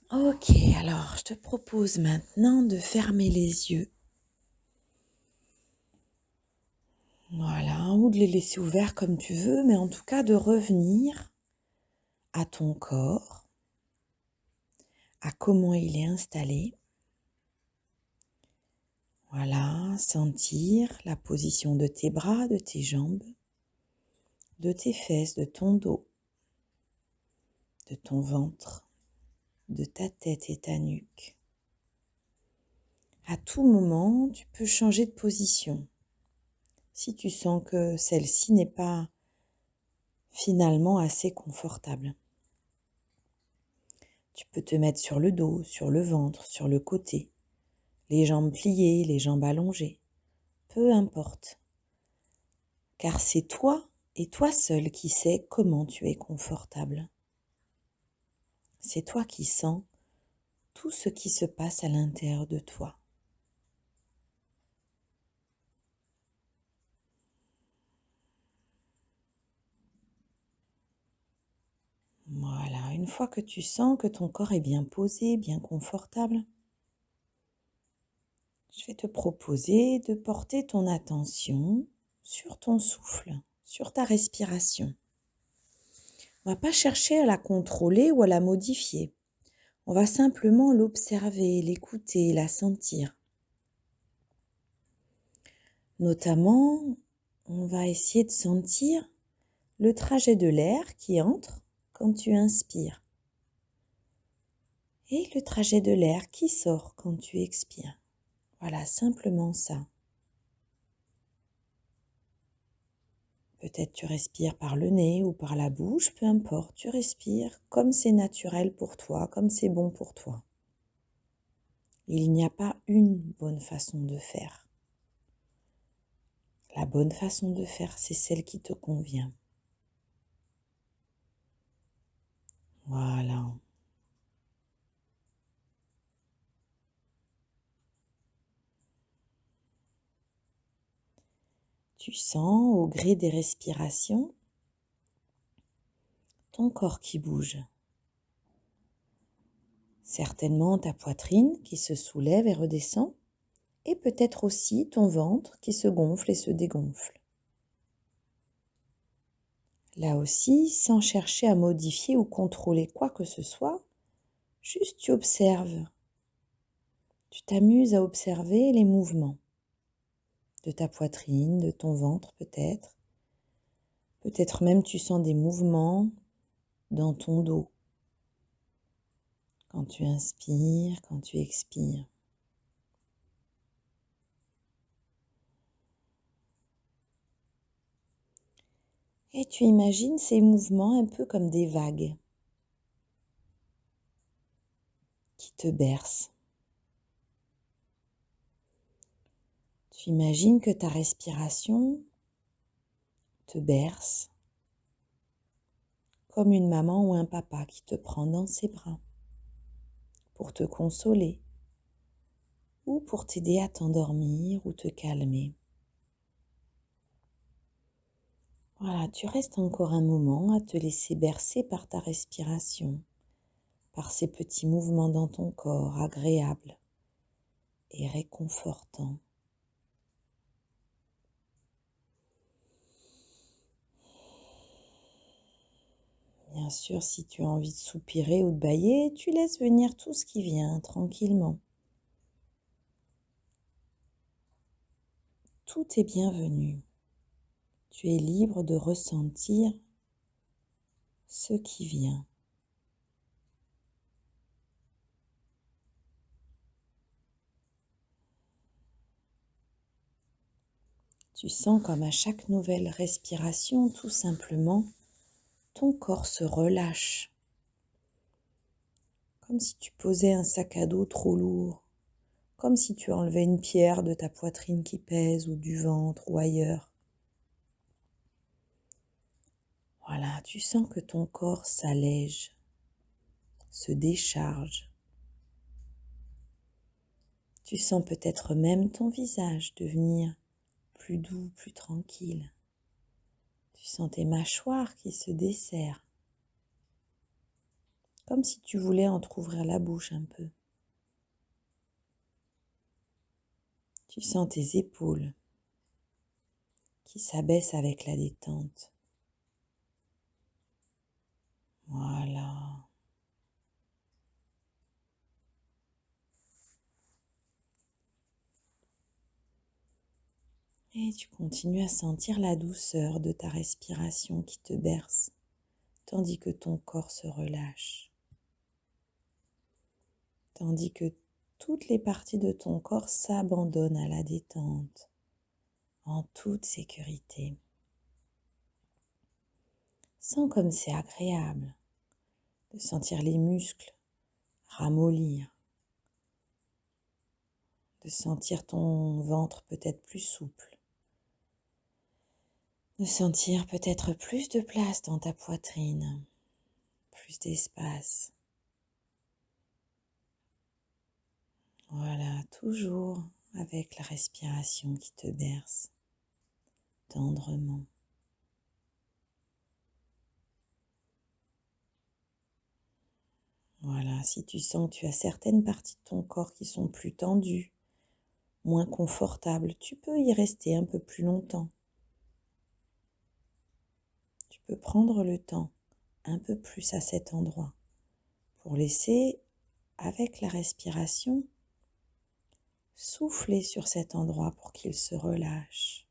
Ok, alors je te propose maintenant de fermer les yeux. Voilà, ou de les laisser ouverts comme tu veux, mais en tout cas de revenir à ton corps, à comment il est installé. Voilà, sentir la position de tes bras, de tes jambes, de tes fesses, de ton dos, de ton ventre, de ta tête et ta nuque. À tout moment, tu peux changer de position. Si tu sens que celle-ci n'est pas finalement assez confortable. Tu peux te mettre sur le dos, sur le ventre, sur le côté, les jambes pliées, les jambes allongées. Peu importe, car c'est toi et toi seul qui sais comment tu es confortable. C'est toi qui sens tout ce qui se passe à l'intérieur de toi. Voilà, une fois que tu sens que ton corps est bien posé, bien confortable, je vais te proposer de porter ton attention sur ton souffle, sur ta respiration. On ne va pas chercher à la contrôler ou à la modifier. On va simplement l'observer, l'écouter, la sentir. Notamment, on va essayer de sentir le trajet de l'air qui entre quand tu inspires et le trajet de l'air qui sort quand tu expires. Voilà, simplement ça. Peut-être tu respires par le nez ou par la bouche, peu importe, tu respires comme c'est naturel pour toi, comme c'est bon pour toi. Il n'y a pas une bonne façon de faire. La bonne façon de faire, c'est celle qui te convient. Voilà. Tu sens au gré des respirations ton corps qui bouge. Certainement ta poitrine qui se soulève et redescend, et peut-être aussi ton ventre qui se gonfle et se dégonfle. Là aussi, sans chercher à modifier ou contrôler quoi que ce soit, juste tu observes. Tu t'amuses à observer les mouvements de ta poitrine, de ton ventre peut-être. Peut-être même tu sens des mouvements dans ton dos. Quand tu inspires, quand tu expires. Et tu imagines ces mouvements un peu comme des vagues qui te bercent. Tu imagines que ta respiration te berce comme une maman ou un papa qui te prend dans ses bras pour te consoler ou pour t'aider à t'endormir ou te calmer. Voilà, tu restes encore un moment à te laisser bercer par ta respiration, par ces petits mouvements dans ton corps agréables et réconfortants. Bien sûr, si tu as envie de soupirer ou de bâiller, tu laisses venir tout ce qui vient tranquillement. Tout est bienvenu. Tu es libre de ressentir ce qui vient. Tu sens comme à chaque nouvelle respiration, tout simplement, ton corps se relâche. Comme si tu posais un sac à dos trop lourd. Comme si tu enlevais une pierre de ta poitrine qui pèse ou du ventre ou ailleurs. Voilà, tu sens que ton corps s'allège, se décharge. Tu sens peut-être même ton visage devenir plus doux, plus tranquille. Tu sens tes mâchoires qui se desserrent. comme si tu voulais entrouvrir la bouche un peu. Tu sens tes épaules qui s'abaissent avec la détente. Voilà. Et tu continues à sentir la douceur de ta respiration qui te berce, tandis que ton corps se relâche. Tandis que toutes les parties de ton corps s'abandonnent à la détente, en toute sécurité. Sens comme c'est agréable de sentir les muscles ramollir, de sentir ton ventre peut-être plus souple, de sentir peut-être plus de place dans ta poitrine, plus d'espace. Voilà, toujours avec la respiration qui te berce tendrement. Voilà, si tu sens que tu as certaines parties de ton corps qui sont plus tendues, moins confortables, tu peux y rester un peu plus longtemps. Tu peux prendre le temps un peu plus à cet endroit pour laisser, avec la respiration, souffler sur cet endroit pour qu'il se relâche.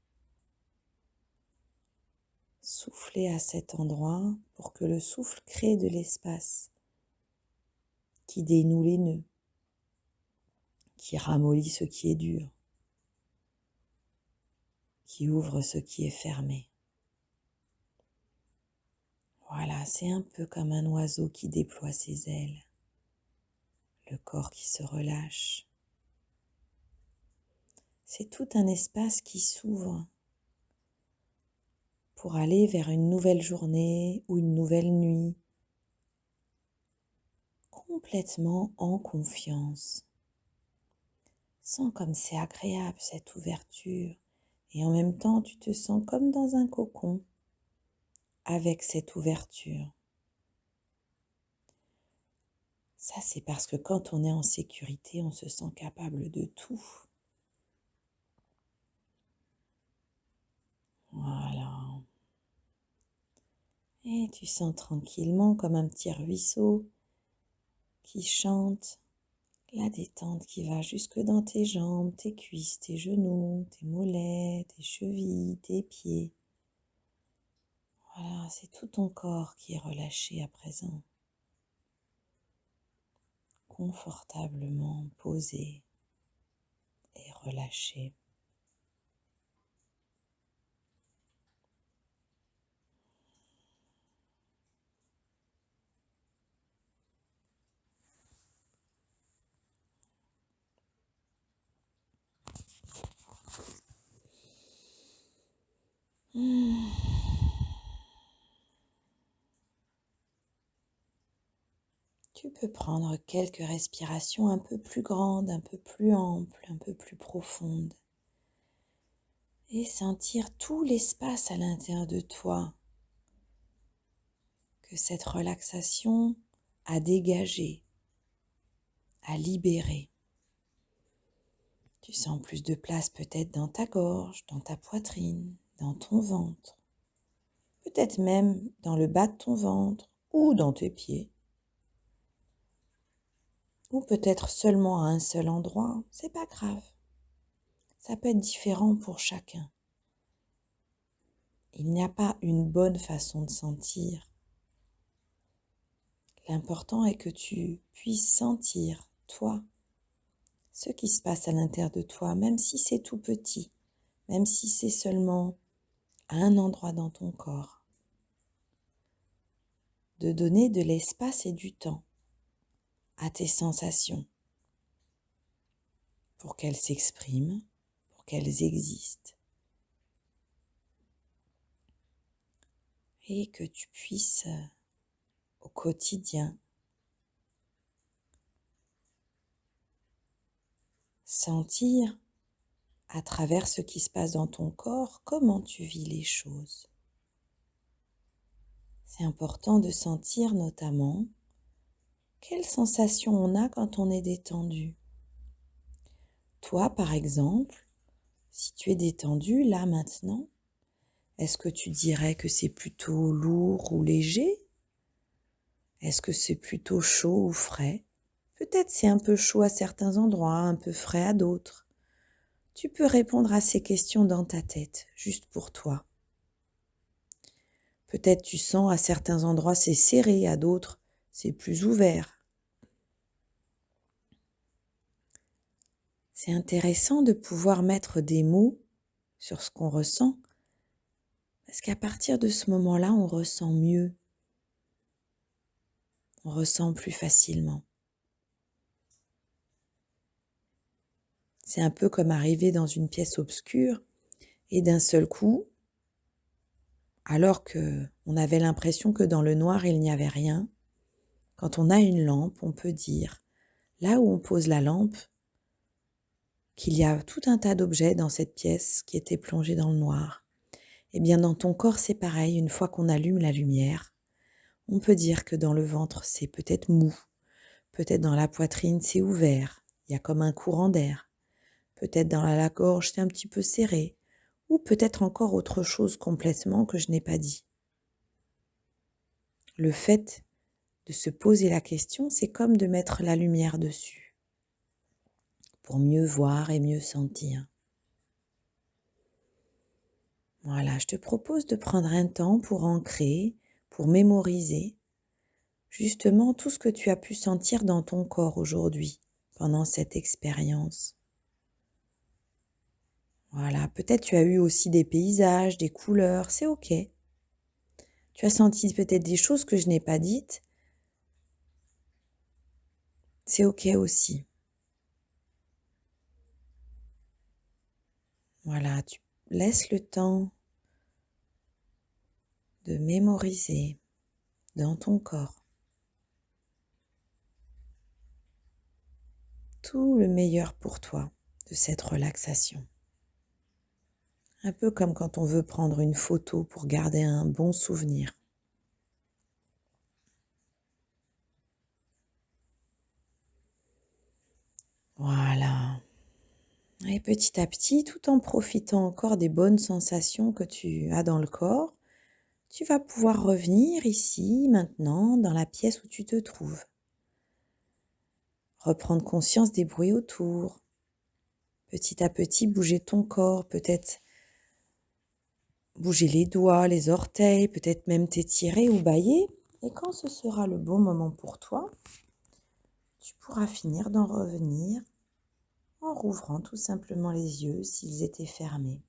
Souffler à cet endroit pour que le souffle crée de l'espace qui dénoue les nœuds, qui ramollit ce qui est dur, qui ouvre ce qui est fermé. Voilà, c'est un peu comme un oiseau qui déploie ses ailes, le corps qui se relâche. C'est tout un espace qui s'ouvre pour aller vers une nouvelle journée ou une nouvelle nuit, complètement en confiance. Sens comme c'est agréable cette ouverture et en même temps tu te sens comme dans un cocon avec cette ouverture. Ça, c'est parce que quand on est en sécurité, on se sent capable de tout. Voilà. Et tu sens tranquillement comme un petit ruisseau qui chante, la détente qui va jusque dans tes jambes, tes cuisses, tes genoux, tes mollets, tes chevilles, tes pieds. Voilà, c'est tout ton corps qui est relâché à présent, confortablement posé et relâché. Tu peux prendre quelques respirations un peu plus grandes, un peu plus amples, un peu plus profondes et sentir tout l'espace à l'intérieur de toi que cette relaxation a dégagé, a libéré. Tu sens plus de place peut-être dans ta gorge, dans ta poitrine, dans ton ventre, peut-être même dans le bas de ton ventre ou dans tes pieds. Ou peut-être seulement à un seul endroit, c'est pas grave. Ça peut être différent pour chacun. Il n'y a pas une bonne façon de sentir. L'important est que tu puisses sentir, toi, ce qui se passe à l'intérieur de toi, même si c'est tout petit, même si c'est seulement à un endroit dans ton corps. De donner de l'espace et du temps à tes sensations pour qu'elles s'expriment, pour qu'elles existent. Et que tu puisses, au quotidien, sentir à travers ce qui se passe dans ton corps comment tu vis les choses. C'est important de sentir notamment quelle sensation on a quand on est détendu. Toi, par exemple, si tu es détendu là maintenant, est-ce que tu dirais que c'est plutôt lourd ou léger? Est-ce que c'est plutôt chaud ou frais? Peut-être c'est un peu chaud à certains endroits, un peu frais à d'autres. Tu peux répondre à ces questions dans ta tête, juste pour toi. Peut-être tu sens à certains endroits c'est serré, à d'autres c'est plus ouvert. C'est intéressant de pouvoir mettre des mots sur ce qu'on ressent, parce qu'à partir de ce moment-là, on ressent mieux, on ressent plus facilement. C'est un peu comme arriver dans une pièce obscure et d'un seul coup, alors que on avait l'impression que dans le noir il n'y avait rien, quand on a une lampe, on peut dire, là où on pose la lampe, qu'il y a tout un tas d'objets dans cette pièce qui étaient plongés dans le noir. Eh bien, dans ton corps, c'est pareil. Une fois qu'on allume la lumière, on peut dire que dans le ventre, c'est peut-être mou. Peut-être dans la poitrine, c'est ouvert. Il y a comme un courant d'air. Peut-être dans la gorge, c'est un petit peu serré. Ou peut-être encore autre chose complètement que je n'ai pas dit. Le fait de se poser la question, c'est comme de mettre la lumière dessus pour mieux voir et mieux sentir. Voilà, je te propose de prendre un temps pour ancrer, pour mémoriser justement tout ce que tu as pu sentir dans ton corps aujourd'hui, pendant cette expérience. Voilà, peut-être tu as eu aussi des paysages, des couleurs, c'est ok. Tu as senti peut-être des choses que je n'ai pas dites, c'est ok aussi. Voilà, tu laisses le temps de mémoriser dans ton corps tout le meilleur pour toi de cette relaxation. Un peu comme quand on veut prendre une photo pour garder un bon souvenir. Voilà. Et petit à petit, tout en profitant encore des bonnes sensations que tu as dans le corps, tu vas pouvoir revenir ici, maintenant, dans la pièce où tu te trouves. Reprendre conscience des bruits autour. Petit à petit, bouger ton corps, peut-être bouger les doigts, les orteils, peut-être même t'étirer ou bâiller. Et quand ce sera le bon moment pour toi, tu pourras finir d'en revenir en rouvrant tout simplement les yeux s'ils étaient fermés.